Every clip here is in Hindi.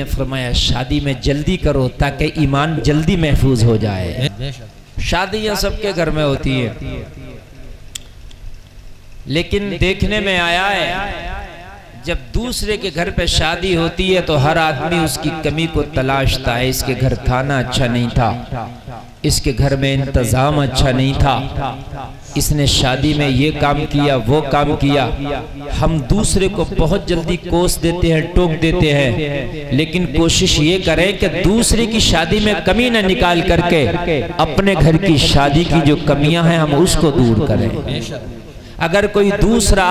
फरमाया शादी में जल्दी करो ताकि ईमान जल्दी महफूज हो जाए। शादियां सबके घर में होती है, लेकिन देखने में आया है जब दूसरे के घर पे शादी होती है तो हर आदमी उसकी कमी को तलाशता है। इसके घर खाना अच्छा नहीं था, इसके घर में इंतजाम अच्छा नहीं था, इसने शादी में ये काम किया वो काम किया। हम दूसरे को बहुत जल्दी कोस देते हैं, टोक देते हैं, लेकिन कोशिश ये करें कि दूसरे की शादी में कमी न निकाल करके अपने घर की शादी की जो कमियां हैं हम उसको दूर करें। अगर कोई दूसरा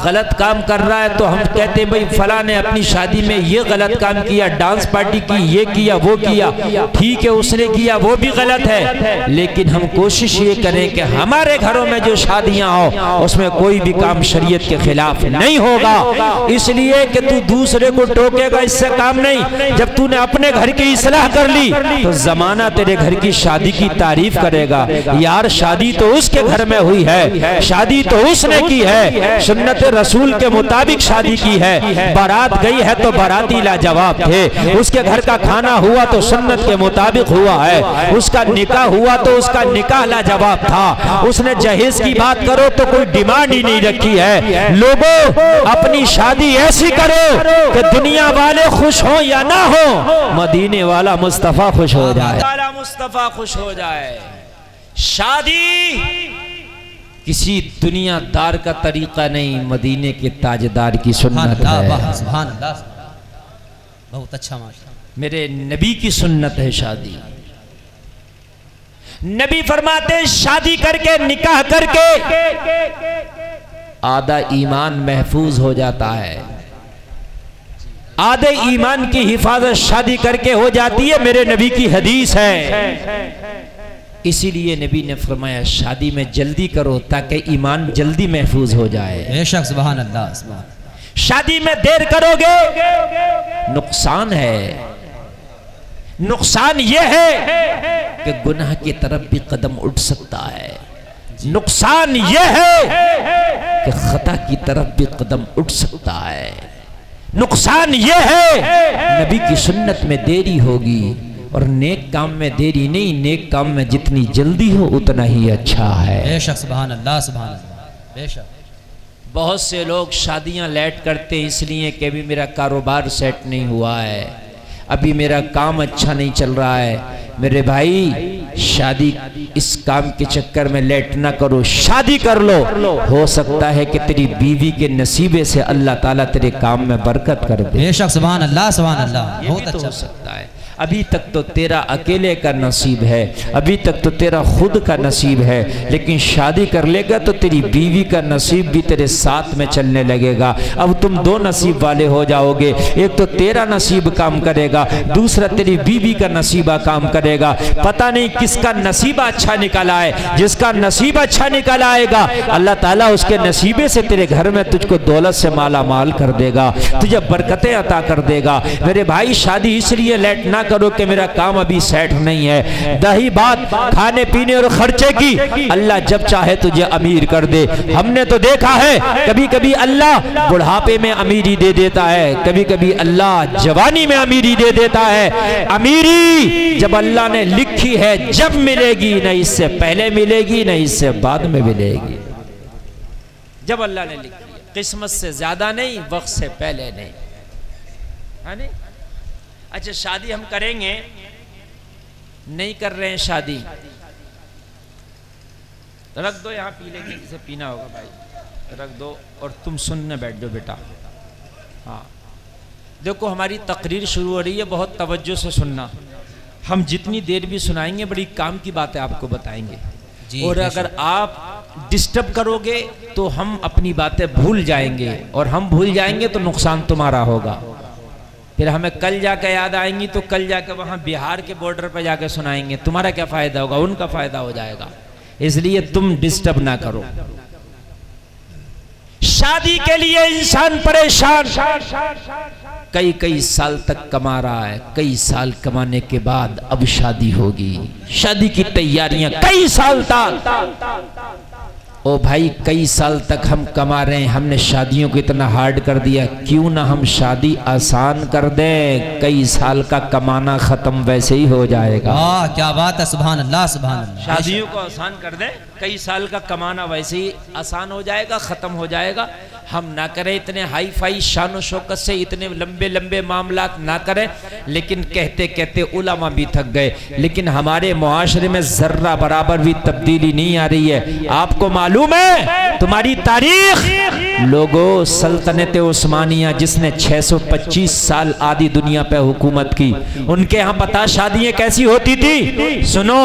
गलत काम कर रहा है तो हम कहते हैं भाई फला ने अपनी शादी में ये गलत काम किया, डांस पार्टी की, ये किया वो किया, ठीक है उसने किया वो भी गलत है, लेकिन हम कोशिश ये करें कि हमारे घरों में जो शादियां हो उसमें कोई भी काम शरीयत के खिलाफ नहीं होगा। इसलिए कि तू दूसरे को टोकेगा, इससे काम नहीं। जब तूने अपने घर की इस्लाह कर ली तो जमाना तेरे घर की शादी की तारीफ करेगा। यार शादी तो उसके घर में हुई है, शादी तो उसने की है, सुन्नत रसूल के मुताबिक शादी की है। बारात गई है तो बाराती लाजवाब थे, उसके घर का खाना हुआ तो सुन्नत के मुताबिक हुआ है, उसका निकाह हुआ तो उसका निकाह लाजवाब था। उसने जहेज की बात करो तो कोई डिमांड ही नहीं रखी है। लोगों अपनी शादी ऐसी करो कि दुनिया वाले खुश हो या ना हो, मदीने वाला मुस्तफा खुश हो जाए, मुस्तफा खुश हो जाए। शादी किसी दुनियादार का तरीका नहीं, मदीने के ताजदार की सुन्नत है। सुभान अल्लाह, बहुत अच्छा माशाअल्लाह, मेरे नबी की सुन्नत है शादी। नबी फरमाते शादी करके निकाह करके आधा ईमान महफूज हो जाता है, आधे ईमान की हिफाजत शादी करके हो जाती है। मेरे नबी की हदीस है। इसीलिए नबी ने फरमाया शादी में जल्दी करो ताकि ईमान जल्दी महफूज हो जाए। बेशक सुभान अल्लाह, सुभान। शादी में देर करोगे नुकसान है। नुकसान यह है कि गुनाह की तरफ भी कदम उठ सकता है, नुकसान यह है कि खता की तरफ भी कदम उठ सकता है, नुकसान यह है नबी की सुन्नत में देरी होगी। और नेक काम में देरी नहीं, नेक काम में जितनी जल्दी हो उतना ही अच्छा है। बेशक सुभान अल्लाह, सुभान अल्लाह, बेशक। बहुत से लोग शादियां लेट करते हैं इसलिए कि अभी मेरा कारोबार सेट नहीं हुआ है, अभी मेरा काम अच्छा नहीं चल रहा है। मेरे भाई शादी इस काम के चक्कर में लेट ना करो, शादी कर लो। हो सकता है कि तेरी बीवी के नसीबे से अल्लाह ताला तेरे काम में बरकत कर दे। बेशक सुभान अल्लाह, सुभान अल्लाह, बहुत अच्छा हो सकता है। अभी तक तो तेरा अकेले का नसीब है, अभी तक तो तेरा खुद का नसीब है, लेकिन शादी कर लेगा तो तेरी बीवी का नसीब भी तेरे साथ में चलने लगेगा। अब तुम दो नसीब वाले हो जाओगे, एक तो तेरा नसीब काम करेगा, दूसरा तेरी बीवी का नसीबा काम करेगा। पता नहीं किसका नसीबा अच्छा निकला है। जिसका नसीब अच्छा निकल आएगा अल्लाह ताला उसके नसीबे से तेरे घर में तुझको दौलत से माला माल कर देगा, तुझे बरकतें अता कर देगा। मेरे भाई शादी इसलिए लेट ना करो कि मेरा काम अभी सेट नहीं है। दही बात खाने पीने और खर्चे की अल्लाह जब चाहे तुझे अमीर कर दे। हमने तो देखा है कभी कभी अल्लाह बुढ़ापे में अमीरी दे देता है, कभी कभी अल्लाह जवानी में अमीरी दे देता है। अमीरी जब अल्लाह ने लिखी है जब मिलेगी, न इससे पहले मिलेगी न इससे बाद में मिलेगी। जब अल्लाह ने लिखी है, किस्मत से ज्यादा नहीं, वक्त से पहले नहीं, है नहीं? अच्छा शादी हम करेंगे, नहीं कर रहे हैं शादी, रख दो यहाँ पी लेंगे, जिसे पीना होगा भाई रख दो और तुम सुनने बैठ जाओ बेटा। हाँ देखो हमारी तकरीर शुरू हो रही है, बहुत तवज्जो से सुनना। हम जितनी देर भी सुनाएंगे बड़ी काम की बातें आपको बताएंगे, और अगर आप डिस्टर्ब करोगे तो हम अपनी बातें भूल जाएंगे, और हम भूल जाएंगे तो नुकसान तुम्हारा होगा। फिर हमें कल जाकर याद आएंगी तो कल जाकर वहां बिहार के बॉर्डर पर जाकर सुनाएंगे, तुम्हारा क्या फायदा होगा, उनका फायदा हो जाएगा। इसलिए तुम डिस्टर्ब ना करो। शादी के लिए इंसान परेशान, कई कई साल तक कमा रहा है, कई साल कमाने के बाद अब शादी होगी, शादी की तैयारियां कई साल तक। ओ भाई कई साल तक हम कमा रहे हैं, हमने शादियों को इतना हार्ड कर दिया, क्यों ना हम शादी आसान कर दें। कई साल का कमाना खत्म वैसे ही हो जाएगा। क्या बात है, सुभान अल्लाह सुभान अल्लाह। शादियों को आसान कर दें, कई साल का कमाना वैसे ही आसान हो जाएगा, खत्म हो जाएगा। हम ना करें इतने हाई फाई शान शौकत से, इतने लंबे लंबे मामलात ना करें, लेकिन कहते कहते उलमा भी थक गए। लेकिन हमारे मुआशरे में जर्रा बराबर भी तब्दीली नहीं आ रही है। आपको मालूम है तुम्हारी तारीख लोगों, सल्तनत उस्मानिया जिसने 625 साल आधी दुनिया पे हुकूमत की, उनके यहाँ पता शादियां कैसी होती थी? सुनो,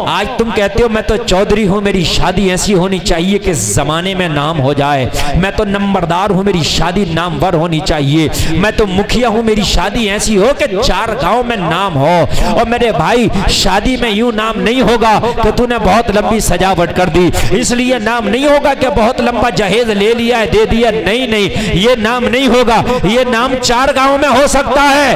आज तुम कहते हो मैं तो चौधरी हूँ, मेरी शादी ऐसी होनी चाहिए कि जमाने में नाम हो जाए। मैं तो नंबरदार हूँ, मेरी शादी नामवर होनी चाहिए। मैं तो मुखिया हूँ, मेरी शादी ऐसी हो कि 4 गांव में नाम हो। और मेरे भाई शादी में यूं नाम नहीं होगा कि तूने बहुत लंबी सजावट कर दी, इसलिए नाम नहीं होगा कि बहुत लंबा जहेज ले लिया है, दे दिया। नहीं नहीं, ये नाम नहीं होगा। ये नाम 4 गांव में हो सकता है।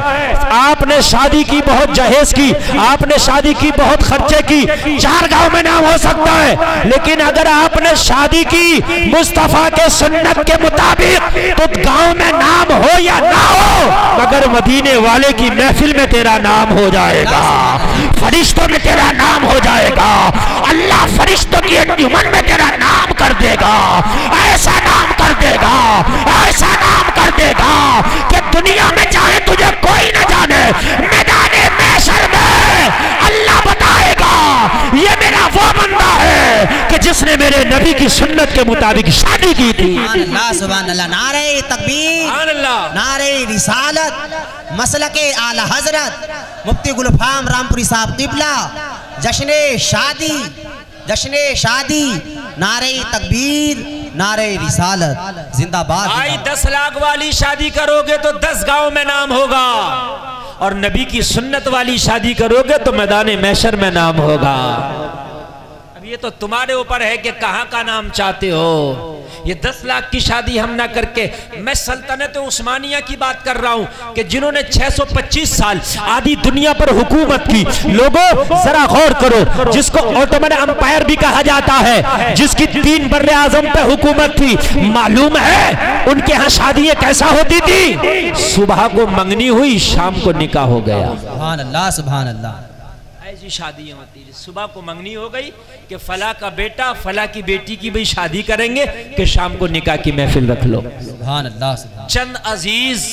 आपने शादी की, बहुत जहेज की, आपने शादी की, बहुत खर्चे की, 4 गांव में नाम हो सकता है। लेकिन अगर आपने शादी की मुस्तफा के सुन्नत के मुताबिक, तो गांव में नाम हो या ना हो, मगर मदीने वाले की महफिल में तेरा नाम हो जाएगा, फरिश्तों में तेरा नाम हो जाएगा, अल्लाह फरिश्तों की अंजुमन में तेरा नाम कर देगा। ऐसा नाम कर देगा, ऐसा नाम कर देगा कि दुनिया में चाहे तुझे कोई न जाने, मैदाने महशर में अल्लाह बताएगा ये मेरा वो बंदा है कि जिसने मेरे नबी की सुन्नत के मुताबिक शादी की थी। अल्लाह सुभान अल्लाह। नारे तकबीर, नारे रिसालत, मसलके आला हजरत मुफ्ती गुलफाम रामपुरी साहब किबला, जश्ने शादी, जश्ने शादी, नारे तकबीर, नारे रिसालत, जिंदाबाद। भाई 10 लाख वाली शादी करोगे तो 10 गांव में नाम होगा, और नबी की सुन्नत वाली शादी करोगे तो मैदान महशर में नाम होगा। अब ये तो तुम्हारे ऊपर है कि कहां का नाम चाहते हो। ये 10 लाख की शादी हम ना करके, मैं सल्तनत उस्मानिया की बात कर रहा हूं कि जिन्होंने 625 साल आधी दुनिया पर हुकूमत की। लोगों जरा गौर करो, जिसको ऑटोमन अंपायर भी कहा जाता है, जिसकी 3 बर्रे आजम पे हुकूमत थी, मालूम है उनके यहाँ शादियां कैसा होती थी? सुबह को मंगनी हुई, शाम को निकाह हो गया। सुभान अल्लाह सुभान अल्लाह। ऐसी शादियां होती है, सुबह को मंगनी हो गई कि फला का बेटा फला की बेटी की भी शादी करेंगे, कि शाम को निकाह की महफिल रख लो। सुभान अल्लाह सुभान। चंद अजीज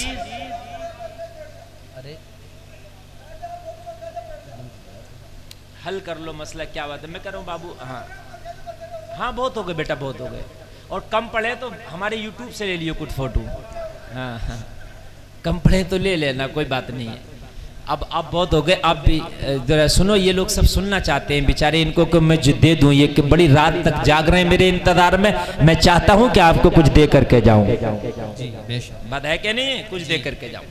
हल कर लो मसला, क्या बात है? मैं कह रहा हूँ बाबू, हाँ हाँ बहुत हो गए बेटा, बहुत हो गए। और कम पढ़े तो हमारे यूट्यूब से ले लियो कुछ फोटो। हाँ हाँ, कम पढ़े तो ले लेना, कोई बात नहीं है। अब बहुत हो गए। अब भी जरा सुनो, ये लोग सब सुनना चाहते हैं बेचारे, इनको को मैं दे दूं, ये कि बड़ी रात तक जाग रहे हैं मेरे इंतजार में। मैं चाहता हूं कि आपको कुछ दे करके जाऊं। जी बेशक। बात है कि नहीं? कुछ दे करके जाऊं।